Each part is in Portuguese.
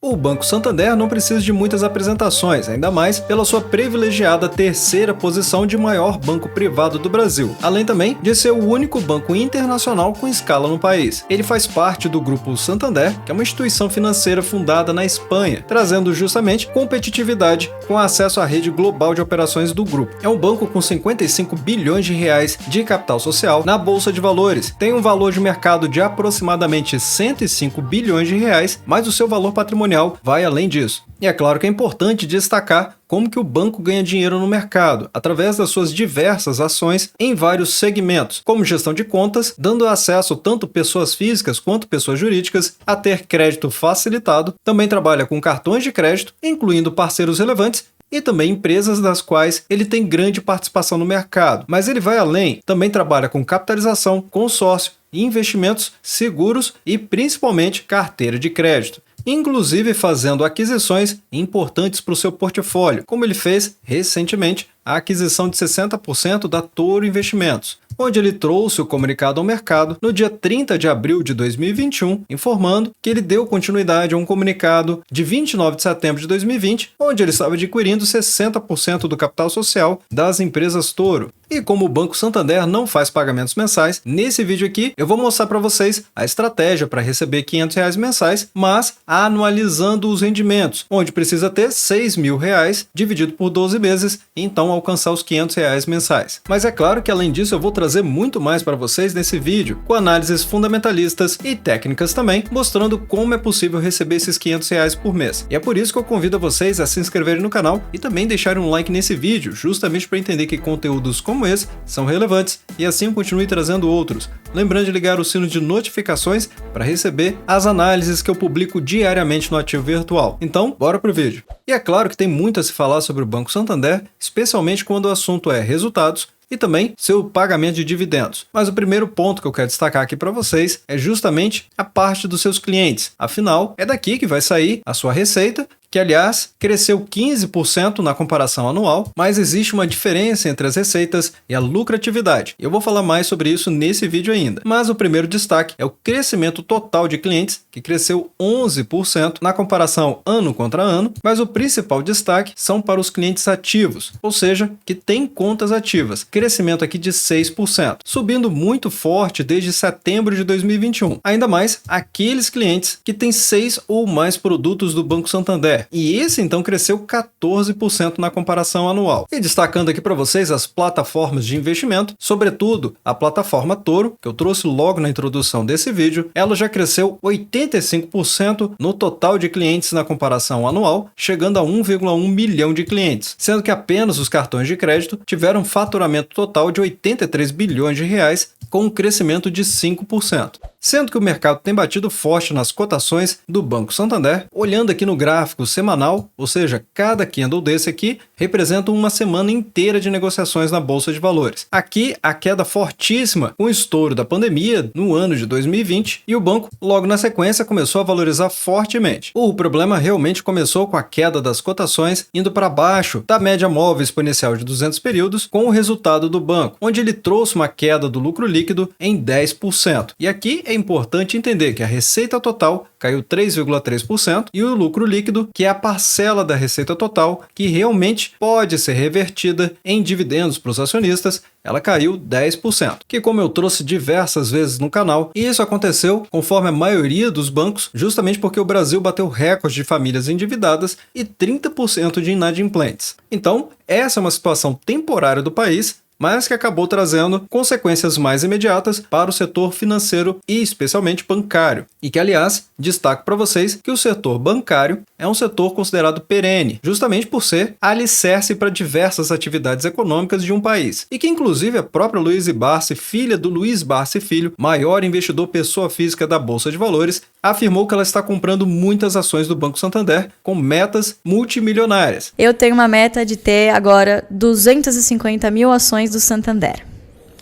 O Banco Santander não precisa de muitas apresentações, ainda mais pela sua privilegiada terceira posição de maior banco privado do Brasil, além também de ser o único banco internacional com escala no país. Ele faz parte do Grupo Santander, que é uma instituição financeira fundada na Espanha, trazendo justamente competitividade com acesso à rede global de operações do grupo. É um banco com 55 bilhões de reais de capital social na Bolsa de Valores, tem um valor de mercado de aproximadamente 105 bilhões de reais, mas o seu valor patrimonial vai além disso. E é claro que é importante destacar como que o banco ganha dinheiro no mercado, através das suas diversas ações em vários segmentos, como gestão de contas, dando acesso tanto pessoas físicas quanto pessoas jurídicas a ter crédito facilitado, também trabalha com cartões de crédito, incluindo parceiros relevantes, e também empresas das quais ele tem grande participação no mercado. Mas ele vai além, também trabalha com capitalização, consórcio, investimentos, seguros e principalmente carteira de crédito, inclusive fazendo aquisições importantes para o seu portfólio, como ele fez recentemente a aquisição de 60% da Toro Investimentos, onde ele trouxe o comunicado ao mercado no dia 30 de abril de 2021, informando que ele deu continuidade a um comunicado de 29 de setembro de 2020, onde ele estava adquirindo 60% do capital social das empresas Toro. E como o Banco Santander não faz pagamentos mensais, nesse vídeo aqui eu vou mostrar para vocês a estratégia para receber R$500 mensais, mas anualizando os rendimentos, onde precisa ter R$6.000 dividido por 12 meses, então alcançar os R$500 mensais. Mas é claro que além disso eu vou trazer muito mais para vocês nesse vídeo, com análises fundamentalistas e técnicas também, mostrando como é possível receber esses R$500 por mês. E é por isso que eu convido vocês a se inscreverem no canal e também deixarem um like nesse vídeo, justamente para entender que conteúdos como esse são relevantes e assim eu continue trazendo outros. Lembrando de ligar o sino de notificações para receber as análises que eu publico diariamente no Ativo Virtual. Então, bora pro vídeo. E é claro que tem muito a se falar sobre o Banco Santander, especialmente quando o assunto é resultados e também seu pagamento de dividendos. Mas o primeiro ponto que eu quero destacar aqui para vocês é justamente a parte dos seus clientes. Afinal, é daqui que vai sair a sua receita, que aliás cresceu 15% na comparação anual, mas existe uma diferença entre as receitas e a lucratividade. Eu vou falar mais sobre isso nesse vídeo ainda. Mas o primeiro destaque é o crescimento total de clientes, que cresceu 11% na comparação ano contra ano, mas o principal destaque são para os clientes ativos, ou seja, que têm contas ativas. Crescimento aqui de 6%, subindo muito forte desde setembro de 2021. Ainda mais aqueles clientes que têm 6 ou mais produtos do Banco Santander. E esse então cresceu 14% na comparação anual. E destacando aqui para vocês as plataformas de investimento, sobretudo a plataforma Toro, que eu trouxe logo na introdução desse vídeo, ela já cresceu 85% no total de clientes na comparação anual, chegando a 1,1 milhão de clientes, sendo que apenas os cartões de crédito tiveram faturamento total de 83 bilhões de reais, com um crescimento de 5%. Sendo que o mercado tem batido forte nas cotações do Banco Santander, olhando aqui no gráfico semanal, ou seja, cada candle desse aqui representa uma semana inteira de negociações na Bolsa de Valores. Aqui, a queda fortíssima com o estouro da pandemia no ano de 2020 e o banco, logo na sequência, começou a valorizar fortemente. O problema realmente começou com a queda das cotações indo para baixo da média móvel exponencial de 200 períodos com o resultado do banco, onde ele trouxe uma queda do lucro líquido em 10%. E aqui é importante entender que a receita total caiu 3,3% e o lucro líquido, que é a parcela da receita total que realmente pode ser revertida em dividendos para os acionistas, ela caiu 10%, que como eu trouxe diversas vezes no canal, isso aconteceu conforme a maioria dos bancos, justamente porque o Brasil bateu recorde de famílias endividadas e 30% de inadimplentes. Então, essa é uma situação temporária do país, mas que acabou trazendo consequências mais imediatas para o setor financeiro e especialmente bancário. E que, aliás, destaco para vocês que o setor bancário é um setor considerado perene, justamente por ser alicerce para diversas atividades econômicas de um país. E que, inclusive, a própria Luiz Barsi, filha do Luiz Barsi Filho, maior investidor pessoa física da Bolsa de Valores, afirmou que ela está comprando muitas ações do Banco Santander com metas multimilionárias. Eu tenho uma meta de ter agora 250 mil ações do Santander.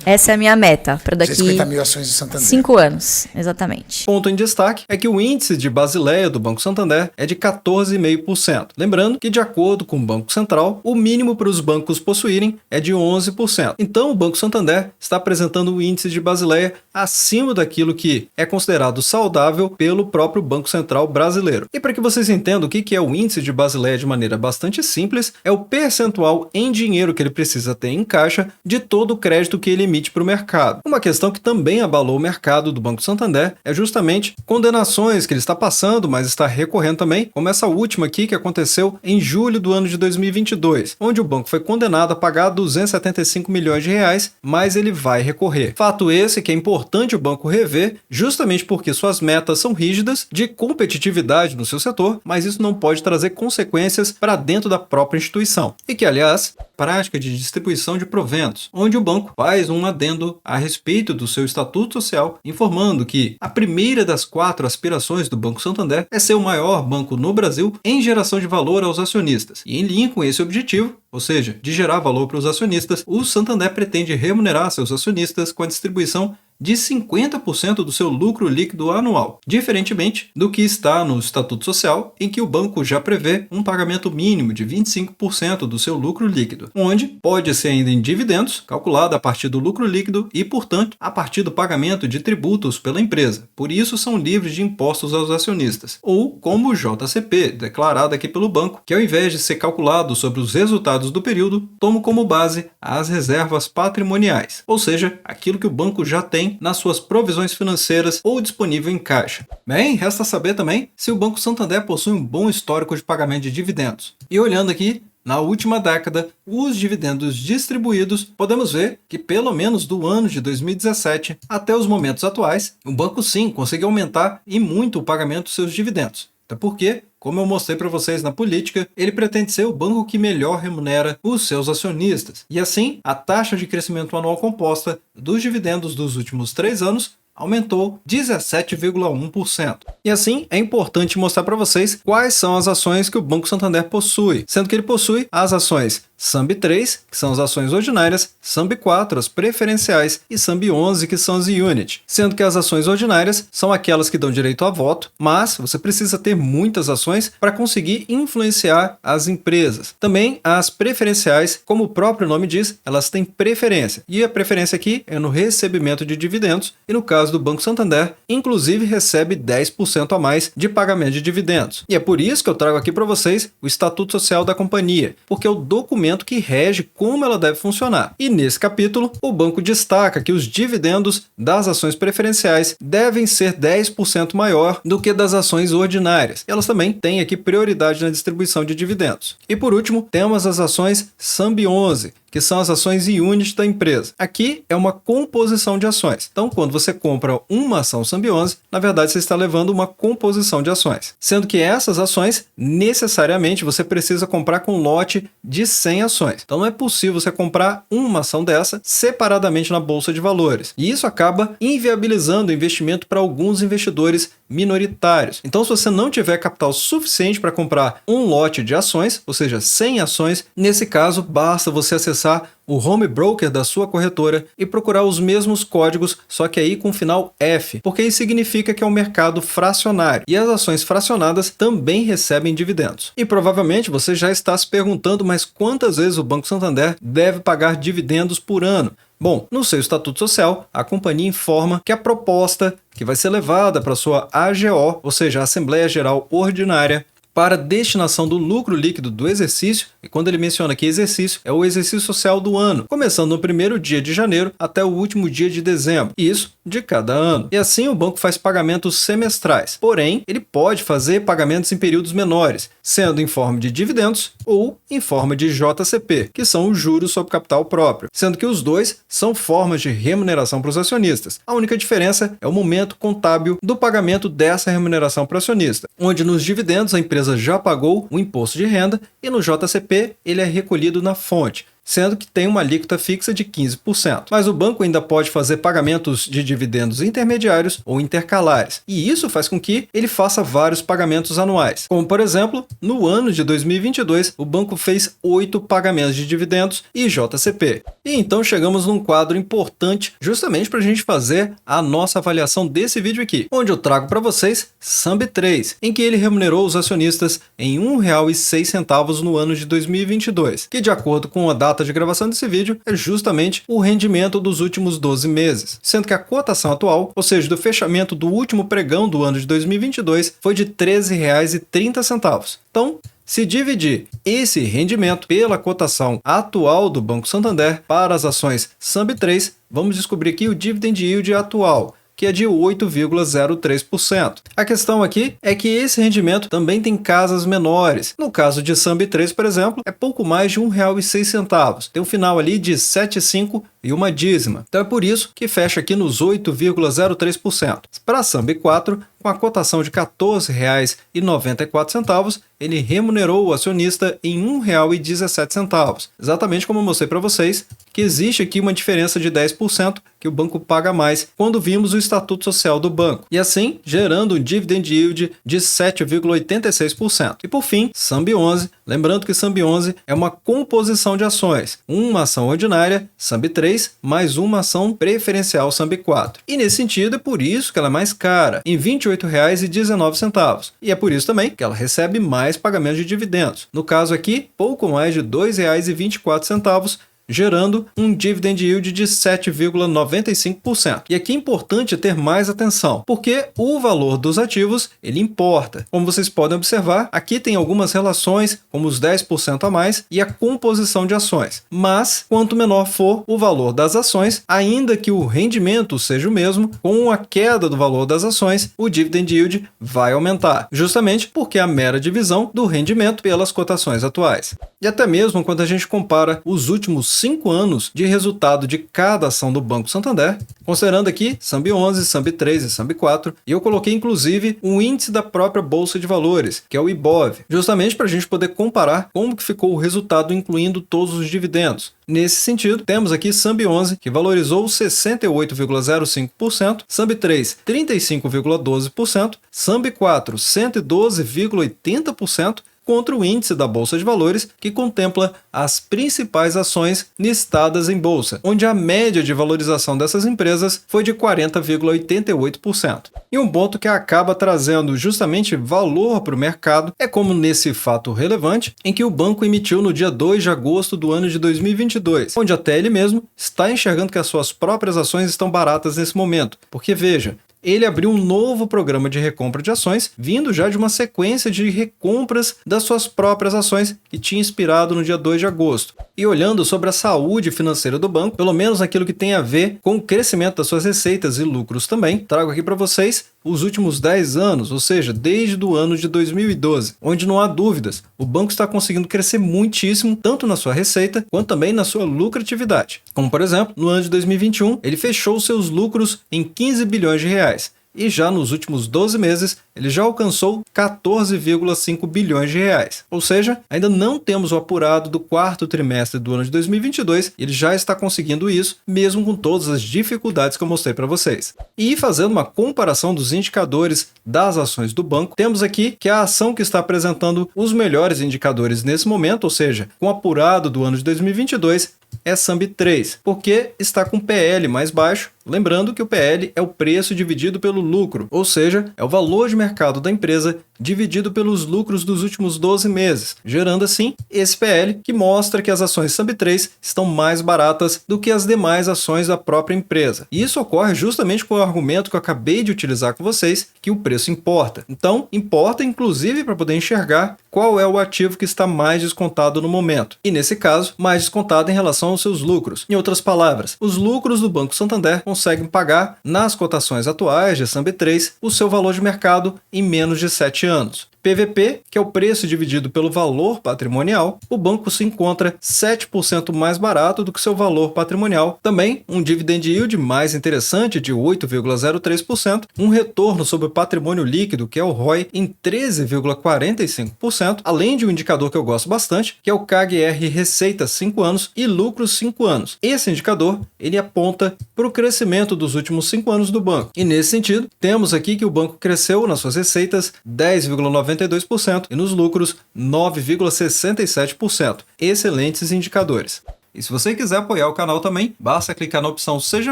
Essa é a minha meta para daqui 250 mil ações de Santander. 5 anos, exatamente. Ponto em destaque é que o índice de Basileia do Banco Santander é de 14,5%. Lembrando que, de acordo com o Banco Central, o mínimo para os bancos possuírem é de 11%. Então, o Banco Santander está apresentando o índice de Basileia acima daquilo que é considerado saudável pelo próprio Banco Central brasileiro. E para que vocês entendam o que é o índice de Basileia de maneira bastante simples, é o percentual em dinheiro que ele precisa ter em caixa de todo o crédito que ele emite para o mercado. Uma questão que também abalou o mercado do Banco Santander é justamente condenações que ele está passando, mas está recorrendo também, como essa última aqui que aconteceu em julho do ano de 2022, onde o banco foi condenado a pagar 275 milhões de reais, mas ele vai recorrer. Fato esse que é importante o banco rever, justamente porque suas metas são rígidas de competitividade no seu setor, mas isso não pode trazer consequências para dentro da própria instituição. E que, aliás, prática de distribuição de proventos, onde o banco faz um adendo a respeito do seu estatuto social, informando que a primeira das 4 aspirações do Banco Santander é ser o maior banco no Brasil em geração de valor aos acionistas. E em linha com esse objetivo, ou seja, de gerar valor para os acionistas, o Santander pretende remunerar seus acionistas com a distribuição de 50% do seu lucro líquido anual, diferentemente do que está no Estatuto Social, em que o banco já prevê um pagamento mínimo de 25% do seu lucro líquido, onde pode ser ainda em dividendos, calculado a partir do lucro líquido e, portanto, a partir do pagamento de tributos pela empresa. Por isso, são livres de impostos aos acionistas. Ou como o JCP, declarado aqui pelo banco, que ao invés de ser calculado sobre os resultados do período, toma como base as reservas patrimoniais, ou seja, aquilo que o banco já tem nas suas provisões financeiras ou disponível em caixa. Bem, resta saber também se o Banco Santander possui um bom histórico de pagamento de dividendos. E olhando aqui, na última década, os dividendos distribuídos, podemos ver que pelo menos do ano de 2017 até os momentos atuais, o banco sim conseguiu aumentar e muito o pagamento dos seus dividendos. Até porque, como eu mostrei para vocês na política, ele pretende ser o banco que melhor remunera os seus acionistas. E assim, a taxa de crescimento anual composta dos dividendos dos últimos 3 anos aumentou 17,1%. E assim, é importante mostrar para vocês quais são as ações que o Banco Santander possui, sendo que ele possui as ações SAMB3, que são as ações ordinárias, SAMB4, as preferenciais, e SAMB11, que são as unit, sendo que as ações ordinárias são aquelas que dão direito a voto, mas você precisa ter muitas ações para conseguir influenciar as empresas. Também as preferenciais, como o próprio nome diz, elas têm preferência, e a preferência aqui é no recebimento de dividendos, e no caso do Banco Santander, inclusive recebe 10% a mais de pagamento de dividendos. E é por isso que eu trago aqui para vocês o Estatuto Social da companhia, porque é o documento que rege como ela deve funcionar. E nesse capítulo, o banco destaca que os dividendos das ações preferenciais devem ser 10% maior do que das ações ordinárias. Elas também têm aqui prioridade na distribuição de dividendos. E por último, temos as ações SAMB11, que são as ações unit da empresa. Aqui é uma composição de ações. Então, quando você compra uma ação SAMB11, na verdade você está levando uma composição de ações. Sendo que essas ações, necessariamente, você precisa comprar com um lote de 100 ações. Então, não é possível você comprar uma ação dessa separadamente na Bolsa de Valores. E isso acaba inviabilizando o investimento para alguns investidores minoritários. Então, se você não tiver capital suficiente para comprar um lote de ações, ou seja, 100 ações, nesse caso, basta você acessar o home broker da sua corretora e procurar os mesmos códigos, só que aí com o final F, porque isso significa que é um mercado fracionário e as ações fracionadas também recebem dividendos. E provavelmente você já está se perguntando, mas quantas vezes o Banco Santander deve pagar dividendos por ano? Bom, no seu Estatuto Social, a companhia informa que a proposta que vai ser levada para sua AGO, ou seja, a Assembleia Geral Ordinária, para destinação do lucro líquido do exercício, e quando ele menciona aqui exercício, é o exercício social do ano, começando no primeiro dia de janeiro até o último dia de dezembro, e isso de cada ano. E assim o banco faz pagamentos semestrais, porém, ele pode fazer pagamentos em períodos menores, sendo em forma de dividendos ou em forma de JCP, que são os juros sobre capital próprio, sendo que os dois são formas de remuneração para os acionistas. A única diferença é o momento contábil do pagamento dessa remuneração para o acionista, onde nos dividendos a empresa já pagou o imposto de renda e no JCP ele é recolhido na fonte. sendo que tem uma alíquota fixa de 15%. Mas o banco ainda pode fazer pagamentos de dividendos intermediários ou intercalares, e isso faz com que ele faça vários pagamentos anuais. Como, por exemplo, no ano de 2022, o banco fez 8 pagamentos de dividendos e JCP. E então chegamos num quadro importante justamente para a gente fazer a nossa avaliação desse vídeo aqui, onde eu trago para vocês SAMB3, em que ele remunerou os acionistas em R$ 1,06 no ano de 2022, que de acordo com a data de gravação desse vídeo é justamente o rendimento dos últimos 12 meses, sendo que a cotação atual, ou seja, do fechamento do último pregão do ano de 2022, foi de R$ 13,30. Então, se dividir esse rendimento pela cotação atual do Banco Santander para as ações SAMB3, vamos descobrir aqui o dividend yield atual, que é de 8,03%. A questão aqui é que esse rendimento também tem casas menores. No caso de SAMB3, por exemplo, é pouco mais de R$ 1,06. Tem um final ali de 7,5 e uma dízima. Então é por isso que fecha aqui nos 8,03%. Para a SAMB4, com a cotação de R$ 14,94, ele remunerou o acionista em R$ 1,17. Exatamente como eu mostrei para vocês, que existe aqui uma diferença de 10% que o banco paga mais quando vimos o estatuto social do banco, e assim gerando um dividend yield de 7,86%. E por fim, SAMB11, lembrando que SAMB11 é uma composição de ações, uma ação ordinária, SAMB3, mais uma ação preferencial SAMB4. E nesse sentido é por isso que ela é mais cara, em R$ 28,19. E é por isso também que ela recebe mais pagamento de dividendos. No caso aqui, pouco mais de R$ 2,24, gerando um dividend yield de 7,95%. E aqui é importante ter mais atenção, porque o valor dos ativos, ele importa. Como vocês podem observar, aqui tem algumas relações, como os 10% a mais e a composição de ações. Mas, quanto menor for o valor das ações, ainda que o rendimento seja o mesmo, com a queda do valor das ações, o dividend yield vai aumentar, justamente porque é a mera divisão do rendimento pelas cotações atuais. E até mesmo quando a gente compara os últimos 5 anos de resultado de cada ação do Banco Santander, considerando aqui SAMB11, SAMB3 e SAMB4, e eu coloquei inclusive um índice da própria Bolsa de Valores, que é o IBOV, justamente para a gente poder comparar como que ficou o resultado incluindo todos os dividendos. Nesse sentido, temos aqui SAMB11, que valorizou 68,05%, SAMB3 35,12%, SAMB4 112,80%, contra o índice da Bolsa de Valores, que contempla as principais ações listadas em bolsa, onde a média de valorização dessas empresas foi de 40,88%. E um ponto que acaba trazendo justamente valor para o mercado é como nesse fato relevante, em que o banco emitiu no dia 2 de agosto do ano de 2022, onde até ele mesmo está enxergando que as suas próprias ações estão baratas nesse momento, porque veja, ele abriu um novo programa de recompra de ações, vindo já de uma sequência de recompras das suas próprias ações que tinha inspirado no dia 2 de agosto. E olhando sobre a saúde financeira do banco, pelo menos naquilo que tem a ver com o crescimento das suas receitas e lucros também, trago aqui para vocês os últimos 10 anos, ou seja, desde o ano de 2012, onde não há dúvidas, o banco está conseguindo crescer muitíssimo, tanto na sua receita, quanto também na sua lucratividade. Como, por exemplo, no ano de 2021, ele fechou seus lucros em 15 bilhões de reais. E já nos últimos 12 meses, ele já alcançou 14,5 bilhões de reais. Ou seja, ainda não temos o apurado do quarto trimestre do ano de 2022, e ele já está conseguindo isso, mesmo com todas as dificuldades que eu mostrei para vocês. E fazendo uma comparação dos indicadores das ações do banco, temos aqui que a ação que está apresentando os melhores indicadores nesse momento, ou seja, com o apurado do ano de 2022, é SAMB3, porque está com PL mais baixo, lembrando que o PL é o preço dividido pelo lucro, ou seja, é o valor de mercado da empresa dividido pelos lucros dos últimos 12 meses, gerando assim esse PL que mostra que as ações SAMB3 estão mais baratas do que as demais ações da própria empresa. E isso ocorre justamente com o argumento que eu acabei de utilizar com vocês, que o preço importa. Então, importa inclusive para poder enxergar qual é o ativo que está mais descontado no momento. E nesse caso, mais descontado em relação aos seus lucros. Em outras palavras, os lucros do Banco Santander conseguem pagar, nas cotações atuais de SAMB3, o seu valor de mercado em menos de 7 anos. PVP, que é o preço dividido pelo valor patrimonial, o banco se encontra 7% mais barato do que seu valor patrimonial. Também um dividend yield mais interessante de 8,03%, um retorno sobre o patrimônio líquido, que é o ROI, em 13,45%, além de um indicador que eu gosto bastante, que é o KGR Receita 5 anos e Lucros 5 anos. Esse indicador, ele aponta para o crescimento dos últimos 5 anos do banco. E nesse sentido, temos aqui que o banco cresceu nas suas receitas 10,92% e nos lucros 9,67%. Excelentes indicadores. E se você quiser apoiar o canal também, basta clicar na opção Seja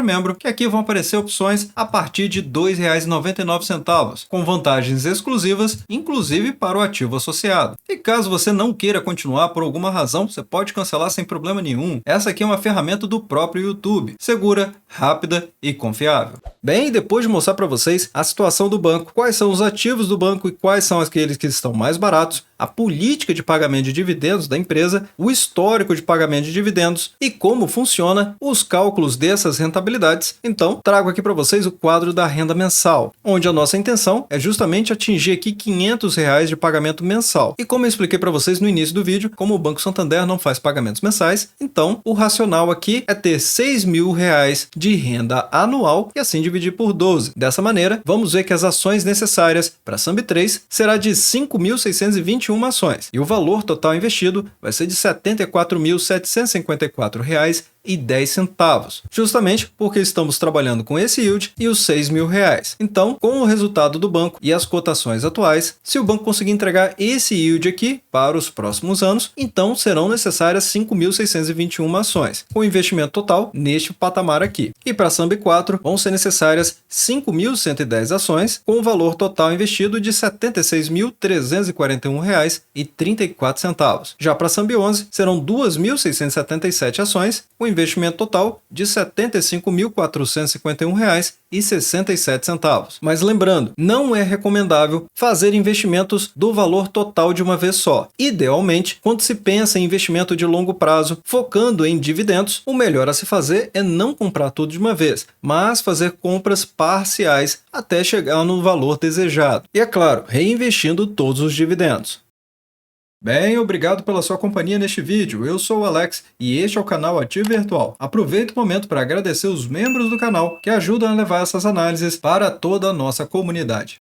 Membro, que aqui vão aparecer opções a partir de R$ 2,99, com vantagens exclusivas, inclusive para o ativo associado. E caso você não queira continuar por alguma razão, você pode cancelar sem problema nenhum. Essa aqui é uma ferramenta do próprio YouTube, segura, rápida e confiável. Bem, depois de mostrar para vocês a situação do banco, quais são os ativos do banco e quais são aqueles que estão mais baratos, a política de pagamento de dividendos da empresa, o histórico de pagamento de dividendos e como funciona os cálculos dessas rentabilidades, então trago aqui para vocês o quadro da renda mensal, onde a nossa intenção é justamente atingir aqui R$ 500 de pagamento mensal. E como eu expliquei para vocês no início do vídeo, como o Banco Santander não faz pagamentos mensais, então o racional aqui é ter R$ 6.000 de renda anual e assim dividir por 12. Dessa maneira, vamos ver que as ações necessárias para a SAMB3 será de 5.621 ações e o valor total investido vai ser de R$ 74.754,10, justamente porque estamos trabalhando com esse yield e os R$ 6.000. Então, com o resultado do banco e as cotações atuais, se o banco conseguir entregar esse yield aqui para os próximos anos, então serão necessárias 5.621 ações, com investimento total neste patamar aqui. E para a SAMB4 vão ser necessárias 5.110 ações, com o valor total investido de R$ 76.341,34. Já para a SAMB11 serão 2.677 ações, com investimento total de R$ 75.451,67. Mas lembrando, não é recomendável fazer investimentos do valor total de uma vez só. Idealmente, quando se pensa em investimento de longo prazo, focando em dividendos, o melhor a se fazer é não comprar tudo de uma vez, mas fazer compras parciais até chegar no valor desejado. E é claro, reinvestindo todos os dividendos. Bem, obrigado pela sua companhia neste vídeo. Eu sou o Alex e este é o canal Ativo Virtual. Aproveito o momento para agradecer os membros do canal que ajudam a levar essas análises para toda a nossa comunidade.